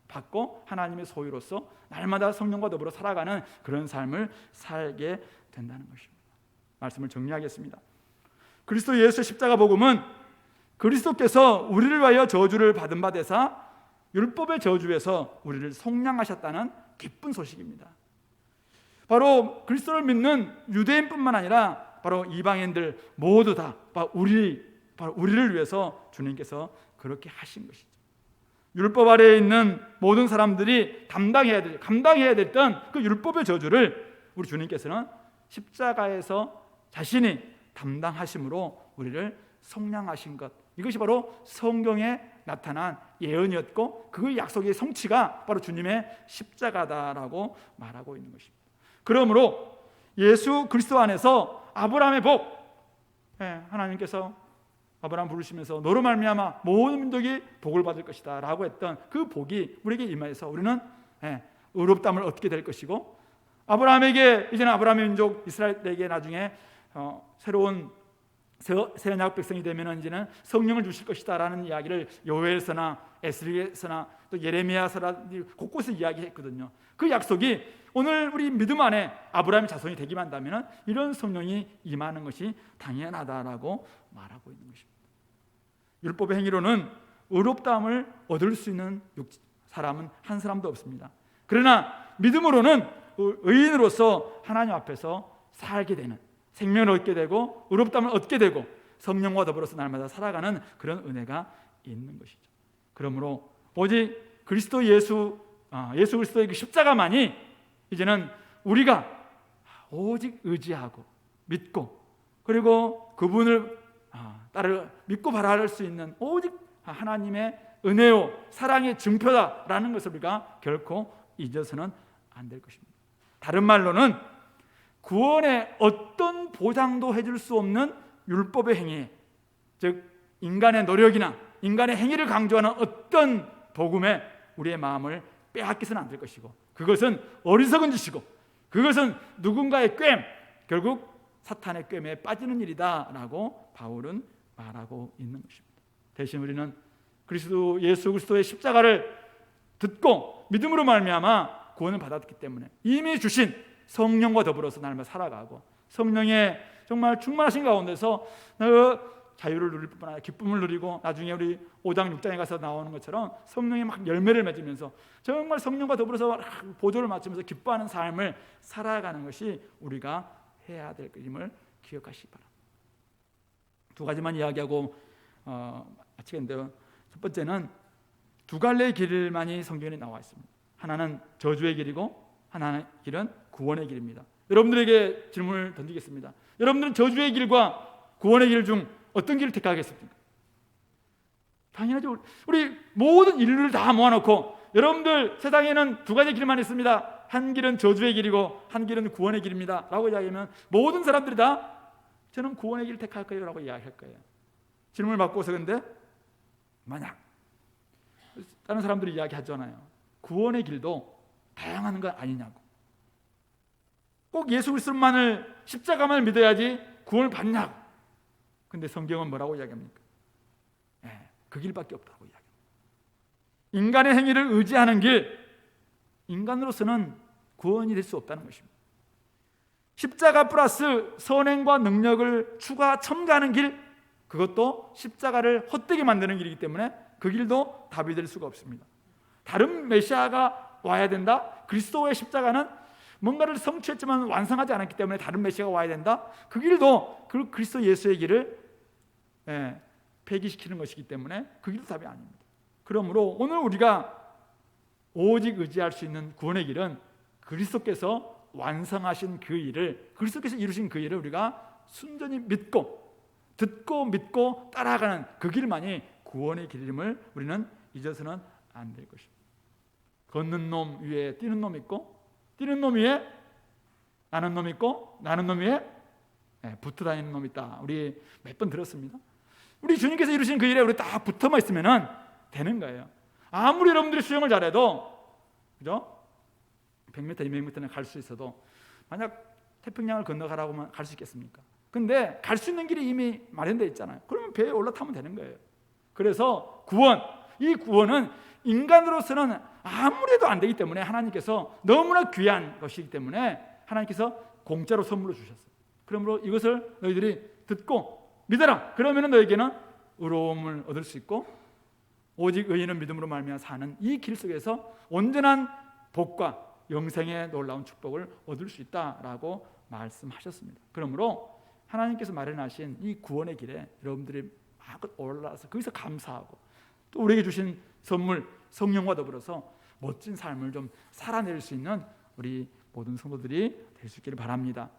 받고 하나님의 소유로서 날마다 성령과 더불어 살아가는 그런 삶을 살게 된다는 것입니다. 말씀을 정리하겠습니다. 그리스도 예수의 십자가 복음은 그리스도께서 우리를 위하여 저주를 받은 바 되사 율법의 저주에서 우리를 속량하셨다는 기쁜 소식입니다. 바로 그리스도를 믿는 유대인뿐만 아니라 바로 이방인들 모두 다 바로 우리를 위해서 주님께서 그렇게 하신 것이죠. 율법 아래에 있는 모든 사람들이 감당해야 됐던 그 율법의 저주를 우리 주님께서는 십자가에서 자신이 담당하심으로 우리를 속량하신 것, 이것이 바로 성경에 나타난 예언이었고 그 약속의 성취가 바로 주님의 십자가다라고 말하고 있는 것입니다. 그러므로 예수 그리스도 안에서 아브라함의 복, 하나님께서 아브라함 부르시면서 너로 말미암아 모든 민족이 복을 받을 것이다 라고 했던 그 복이 우리에게 임하여서 우리는 의롭다함을 얻게 될 것이고, 아브라함에게 이제는 아브라함의 민족 이스라엘에게 나중에 새로운 새 언약 백성이 되면 이제는 성령을 주실 것이다 라는 이야기를 요엘서나 에스겔서나 또 예레미야서나 곳곳에 이야기했거든요. 그 약속이 오늘 우리 믿음 안에 아브라함의 자손이 되기만 한다면 이런 성령이 임하는 것이 당연하다라고 말하고 있는 것입니다. 율법의 행위로는 의롭다함을 얻을 수 있는 사람은 한 사람도 없습니다. 그러나 믿음으로는 의인으로서 하나님 앞에서 살게 되는, 생명을 얻게 되고 의롭다함을 얻게 되고 성령과 더불어서 날마다 살아가는 그런 은혜가 있는 것이죠. 그러므로 오직 예수 그리스도의 그 십자가만이 이제는 우리가 오직 의지하고 믿고 그리고 그분을 믿고 바라볼 수 있는 오직 하나님의 은혜요 사랑의 증표다라는 것을 우리가 결코 잊어서는 안 될 것입니다. 다른 말로는 구원의 어떤 보장도 해줄 수 없는 율법의 행위, 즉 인간의 노력이나 인간의 행위를 강조하는 어떤 복음에 우리의 마음을 빼앗기서는 안 될 것이고, 그것은 어리석은 짓이고 그것은 누군가의 꾀, 결국 사탄의 꾀에 빠지는 일이다라고 바울은 말하고 있는 것입니다. 대신 우리는 예수 그리스도의 십자가를 듣고 믿음으로 말미암아 구원을 받았기 때문에 이미 주신 성령과 더불어서 날마다 살아가고 성령의 정말 충만하신 가운데서 자유를 누릴 뿐만 아니라 기쁨을 누리고 나중에 우리 5장 6장에 가서 나오는 것처럼 성령이 막 열매를 맺으면서 정말 성령과 더불어서 보조를 맞추면서 기뻐하는 삶을 살아가는 것이 우리가 해야 될 것임을 기억하시기 바랍니다. 두 가지만 이야기하고 마치겠는데요. 첫 번째는 두 갈래의 길만이 성경에 나와 있습니다. 하나는 저주의 길이고 하나는 길은 구원의 길입니다. 여러분들에게 질문을 던지겠습니다. 여러분들은 저주의 길과 구원의 길 중 어떤 길을 택하겠습니까? 당연하죠. 우리 모든 인류를 다 모아놓고 여러분들 세상에는 두 가지 길만 있습니다. 한 길은 저주의 길이고 한 길은 구원의 길입니다 라고 이야기하면 모든 사람들이 다 저는 구원의 길을 택할 거예요 라고 이야기할 거예요. 질문을 받고서 근데 만약 다른 사람들이 이야기하잖아요. 구원의 길도 다양한 건 아니냐고. 꼭 예수 그리스도만을 십자가만 믿어야지 구원을 받냐고. 근데 성경은 뭐라고 이야기합니까? 그 길밖에 없다고 이야기합니다. 인간의 행위를 의지하는 길, 인간으로서는 구원이 될 수 없다는 것입니다. 십자가 플러스 선행과 능력을 추가 첨가하는 길, 그것도 십자가를 헛되게 만드는 길이기 때문에 그 길도 답이 될 수가 없습니다. 다른 메시아가 와야 된다. 그리스도의 십자가는 뭔가를 성취했지만 완성하지 않았기 때문에 다른 메시아가 와야 된다. 그 길도 그 그리스도 예수의 길을 폐기시키는 것이기 때문에 그 길도 답이 아닙니다. 그러므로 오늘 우리가 오직 의지할 수 있는 구원의 길은 그리스도께서 완성하신 그 일을, 그리스도께서 이루신 그 일을 우리가 순전히 믿고 듣고 믿고 따라가는 그 길만이 구원의 길임을 우리는 잊어서는 안 될 것입니다. 걷는 놈 위에 뛰는 놈 있고 뛰는 놈 위에 나는 놈 있고 나는 놈 위에 붙어 다니는 놈 있다. 우리 몇 번 들었습니다. 우리 주님께서 이루신 그 일에 우리 딱 붙어만 있으면 되는 거예요. 아무리 여러분들이 수영을 잘해도, 그죠? 100m, 200m는 갈 수 있어도 만약 태평양을 건너가라고 하면 갈 수 있겠습니까? 근데 갈 수 있는 길이 이미 마련되어 있잖아요. 그러면 배에 올라타면 되는 거예요. 그래서 이 구원은 인간으로서는 아무래도 안 되기 때문에 하나님께서 너무나 귀한 것이기 때문에 하나님께서 공짜로 선물로 주셨어요. 그러므로 이것을 너희들이 듣고 믿어라. 그러면 너에게는 의로움을 얻을 수 있고 오직 의인은 믿음으로 말미암아 사는 이 길 속에서 온전한 복과 영생의 놀라운 축복을 얻을 수 있다라고 말씀하셨습니다. 그러므로 하나님께서 마련하신 이 구원의 길에 여러분들이 막 올라서 거기서 감사하고 또 우리에게 주신 선물 성령과 더불어서 멋진 삶을 좀 살아낼 수 있는 우리 모든 성도들이 될 수 있기를 바랍니다.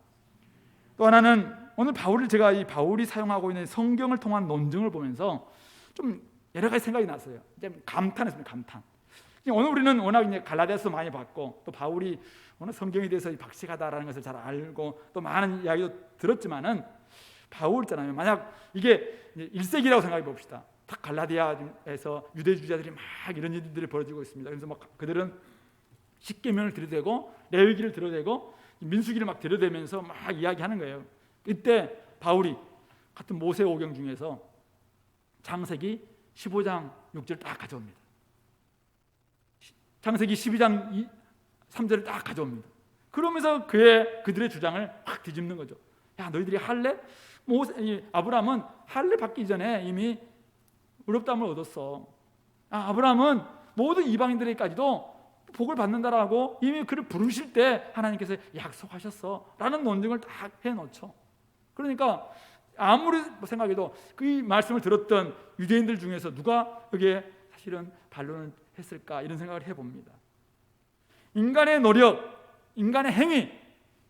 또 하나는 오늘 제가 이 바울이 사용하고 있는 성경을 통한 논증을 보면서 좀 여러 가지 생각이 났어요. 감탄했습니다. 감탄. 오늘 우리는 워낙 이제 갈라디아서 많이 봤고 또 바울이 오늘 성경에 대해서 박식하다라는 것을 잘 알고 또 많은 이야기도 들었지만은 바울 있잖아요. 만약 이게 1세기라고 생각해 봅시다. 딱 갈라디아에서 유대주의자들이 막 이런 일들이 벌어지고 있습니다. 그래서 막 그들은 십계명을 들여대고 레위기를 들여대고 민수기를 막 들여대면서 막 이야기하는 거예요. 이때 바울이 같은 모세오경 중에서 창세기 15장 6절을 딱 가져옵니다. 창세기 12장 3절을 딱 가져옵니다. 그러면서 그들의 주장을 확 뒤집는 거죠. 야, 너희들이 할례? 아브라함은 할례 받기 전에 이미 의롭다함을 얻었어. 아브라함은 모든 이방인들에게까지도 복을 받는다라고 이미 그를 부르실 때 하나님께서 약속하셨어 라는 논증을 다 해놓죠. 그러니까 아무리 생각해도 그 말씀을 들었던 유대인들 중에서 누가 여기에 사실은 반론을 했을까 이런 생각을 해봅니다. 인간의 노력, 인간의 행위,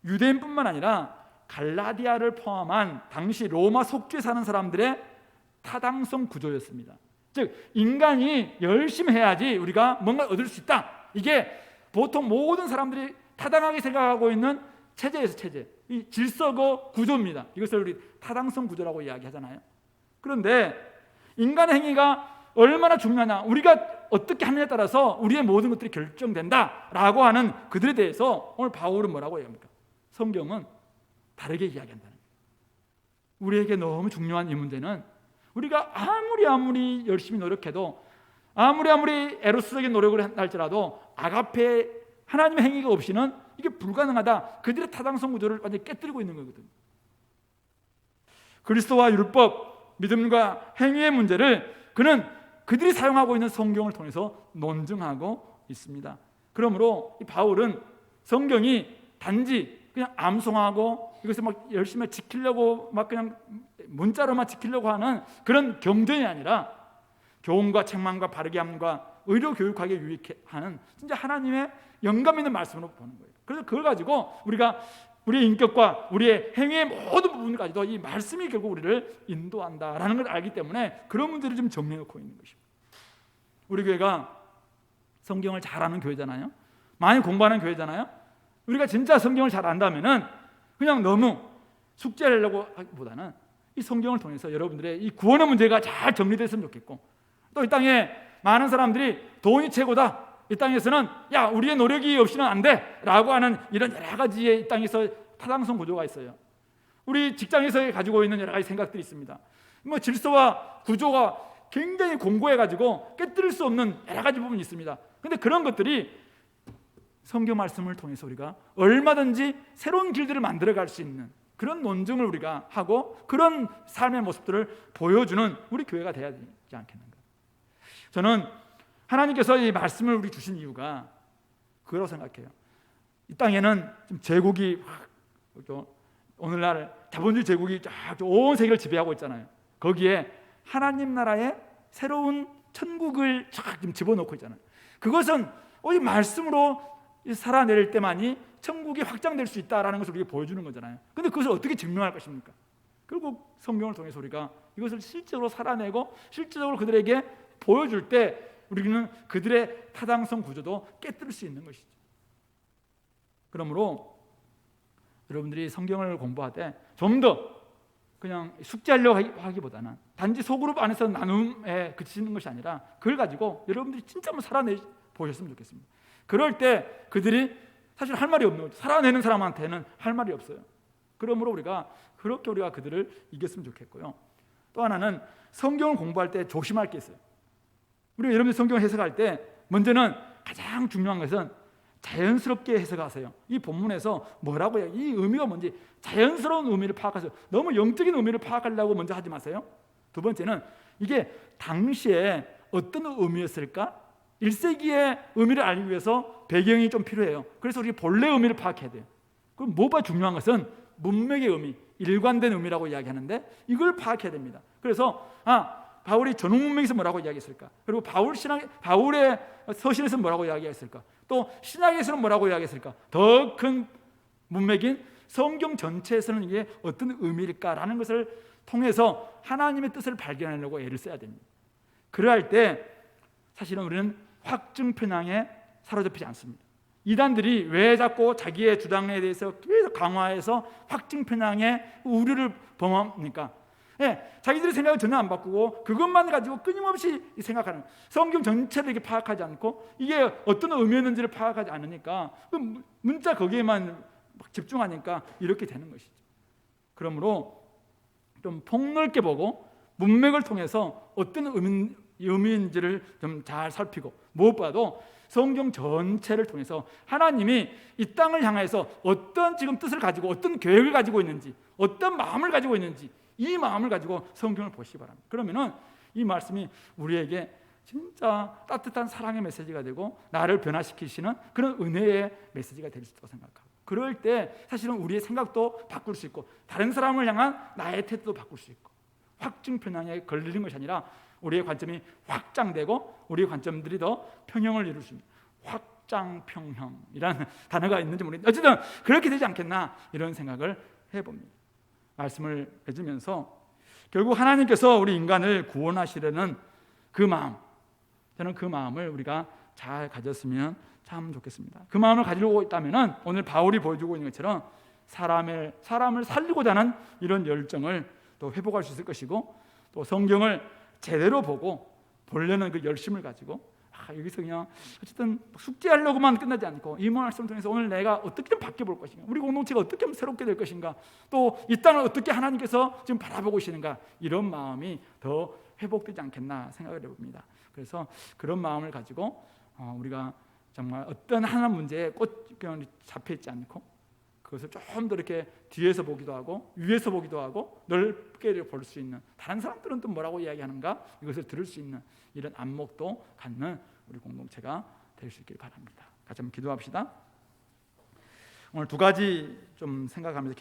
유대인뿐만 아니라 갈라디아를 포함한 당시 로마 속주에 사는 사람들의 타당성 구조였습니다. 즉 인간이 열심히 해야지 우리가 뭔가 얻을 수 있다. 이게 보통 모든 사람들이 타당하게 생각하고 있는 체제에서 체제, 이 질서고 구조입니다. 이것을 우리 타당성 구조라고 이야기하잖아요. 그런데 인간의 행위가 얼마나 중요하냐, 우리가 어떻게 하느냐에 따라서 우리의 모든 것들이 결정된다라고 하는 그들에 대해서 오늘 바울은 뭐라고 얘기합니까? 성경은 다르게 이야기한다는 거예요. 우리에게 너무 중요한 이 문제는 우리가 아무리 열심히 노력해도 아무리 에로스적인 노력을 할지라도 아가페 하나님의 행위가 없이는 이게 불가능하다. 그들의 타당성 구조를 완전히 깨뜨리고 있는 거거든요. 그리스도와 율법, 믿음과 행위의 문제를 그는 그들이 사용하고 있는 성경을 통해서 논증하고 있습니다. 그러므로 이 바울은 성경이 단지 그냥 암송하고 이것을 막 열심히 지키려고 막 그냥 문자로만 지키려고 하는 그런 경전이 아니라 교훈과 책망과 바르게 함과 의료 교육하게 유익하는 진짜 하나님의 영감 있는 말씀으로 보는 거예요. 그래서 그걸 가지고 우리가 우리의 인격과 우리의 행위의 모든 부분까지도 이 말씀이 결국 우리를 인도한다라는 걸 알기 때문에 그런 문제를 좀 정리해 놓고 있는 것입니다. 우리 교회가 성경을 잘 아는 교회잖아요. 많이 공부하는 교회잖아요. 우리가 진짜 성경을 잘 안다면은 그냥 너무 숙제하려고 하기보다는 이 성경을 통해서 여러분들의 이 구원의 문제가 잘 정리됐으면 좋겠고, 또 이 땅에 많은 사람들이 돈이 최고다, 이 땅에서는 야 우리의 노력이 없이는 안 돼 라고 하는 이런 여러 가지의 이 땅에서 타당성 구조가 있어요. 우리 직장에서 가지고 있는 여러 가지 생각들이 있습니다. 뭐 질서와 구조가 굉장히 공고해 가지고 깨뜨릴 수 없는 여러 가지 부분이 있습니다. 그런데 그런 것들이 성경 말씀을 통해서 우리가 얼마든지 새로운 길들을 만들어갈 수 있는 그런 논증을 우리가 하고 그런 삶의 모습들을 보여주는 우리 교회가 되어야 되지 않겠는가. 저는 하나님께서 이 말씀을 우리 주신 이유가 그거라고 생각해요. 이 땅에는 지금 제국이 오늘날 자본주의 제국이 온 세계를 지배하고 있잖아요. 거기에 하나님 나라의 새로운 천국을 지금 집어넣고 있잖아요. 그것은 이 말씀으로 살아낼 때만이 천국이 확장될 수 있다라는 것을 우리에게 보여주는 거잖아요. 그런데 그것을 어떻게 증명할 것입니까? 결국 성경을 통해서 우리가 이것을 실제로 살아내고 실제적으로 그들에게 보여줄 때 우리는 그들의 타당성 구조도 깨뜨릴 수 있는 것이죠. 그러므로 여러분들이 성경을 공부할 때 좀 더 그냥 숙제하려고 하기보다는 단지 소그룹 안에서 나눔에 그치는 것이 아니라 그걸 가지고 여러분들이 진짜 한번 살아내 보셨으면 좋겠습니다. 그럴 때 그들이 사실 할 말이 없는 거죠. 살아내는 사람한테는 할 말이 없어요. 그러므로 우리가 그들을 이겼으면 좋겠고요. 또 하나는 성경을 공부할 때 조심할 게 있어요. 우리가 여러분들 성경을 해석할 때 먼저는 가장 중요한 것은 자연스럽게 해석하세요. 이 본문에서 뭐라고 해요? 이 의미가 뭔지 자연스러운 의미를 파악하세요. 너무 영적인 의미를 파악하려고 먼저 하지 마세요. 두 번째는 이게 당시에 어떤 의미였을까? 1세기의 의미를 알기 위해서 배경이 좀 필요해요. 그래서 우리 본래 의미를 파악해야 돼요. 그럼 뭐가 중요한 것은 문맥의 의미, 일관된 의미라고 이야기하는데 이걸 파악해야 됩니다. 그래서 바울이 전후문맥에서 뭐라고 이야기했을까? 그리고 바울의 서신에서 뭐라고 이야기했을까? 또 신약에서는 뭐라고 이야기했을까? 더 큰 문맥인 성경 전체에서는 이게 어떤 의미일까라는 것을 통해서 하나님의 뜻을 발견하려고 애를 써야 됩니다. 그러할 때 사실은 우리는 확증 편향에 사로잡히지 않습니다. 이단들이 왜 자꾸 자기의 주장에 대해서 계속 강화해서 확증 편향의 우려를 범합니까? 자기들의 생각을 전혀 안 바꾸고 그것만 가지고 끊임없이 생각하는, 성경 전체를 이렇게 파악하지 않고 이게 어떤 의미였는지를 파악하지 않으니까 그 문자 거기에만 막 집중하니까 이렇게 되는 것이죠. 그러므로 좀 폭넓게 보고 문맥을 통해서 어떤 의미인지를 좀 잘 살피고, 무엇보다도 성경 전체를 통해서 하나님이 이 땅을 향해서 어떤 지금 뜻을 가지고 어떤 계획을 가지고 있는지, 어떤 마음을 가지고 있는지, 이 마음을 가지고 성경을 보시기 바랍니다. 그러면은 이 말씀이 우리에게 진짜 따뜻한 사랑의 메시지가 되고 나를 변화시키시는 그런 은혜의 메시지가 될 수 있다고 생각하고, 그럴 때 사실은 우리의 생각도 바꿀 수 있고 다른 사람을 향한 나의 태도도 바꿀 수 있고, 확증 편향에 걸리는 것이 아니라 우리의 관점이 확장되고 우리의 관점들이 더 평형을 이룰 수 있는 확장평형이라는 단어가 있는지 모르겠는데 어쨌든 그렇게 되지 않겠나 이런 생각을 해봅니다. 말씀을 해주면서 결국 하나님께서 우리 인간을 구원하시려는 그 마음, 저는 그 마음을 우리가 잘 가졌으면 참 좋겠습니다. 그 마음을 가지고 있다면 오늘 바울이 보여주고 있는 것처럼 사람을 살리고자 하는 이런 열정을 또 회복할 수 있을 것이고, 또 성경을 제대로 보려는 그 열심을 가지고 여기서 그냥 어쨌든 숙제하려고만 끝나지 않고 이 말씀 통해서 오늘 내가 어떻게 좀 바뀌어 볼 것인가, 우리 공동체가 어떻게 하면 새롭게 될 것인가, 또 이 땅을 어떻게 하나님께서 지금 바라보고 계시는가, 이런 마음이 더 회복되지 않겠나 생각을 해봅니다. 그래서 그런 마음을 가지고 우리가 정말 어떤 하나 문제에 꼭 잡혀있지 않고 그것을 좀 더 이렇게 뒤에서 보기도 하고 위에서 보기도 하고 넓게 볼 수 있는, 다른 사람들은 또 뭐라고 이야기하는가 이것을 들을 수 있는 이런 안목도 갖는 우리 공동체가 될 수 있길 바랍니다. 같이 한번 기도합시다. 오늘 두 가지 좀 생각하면서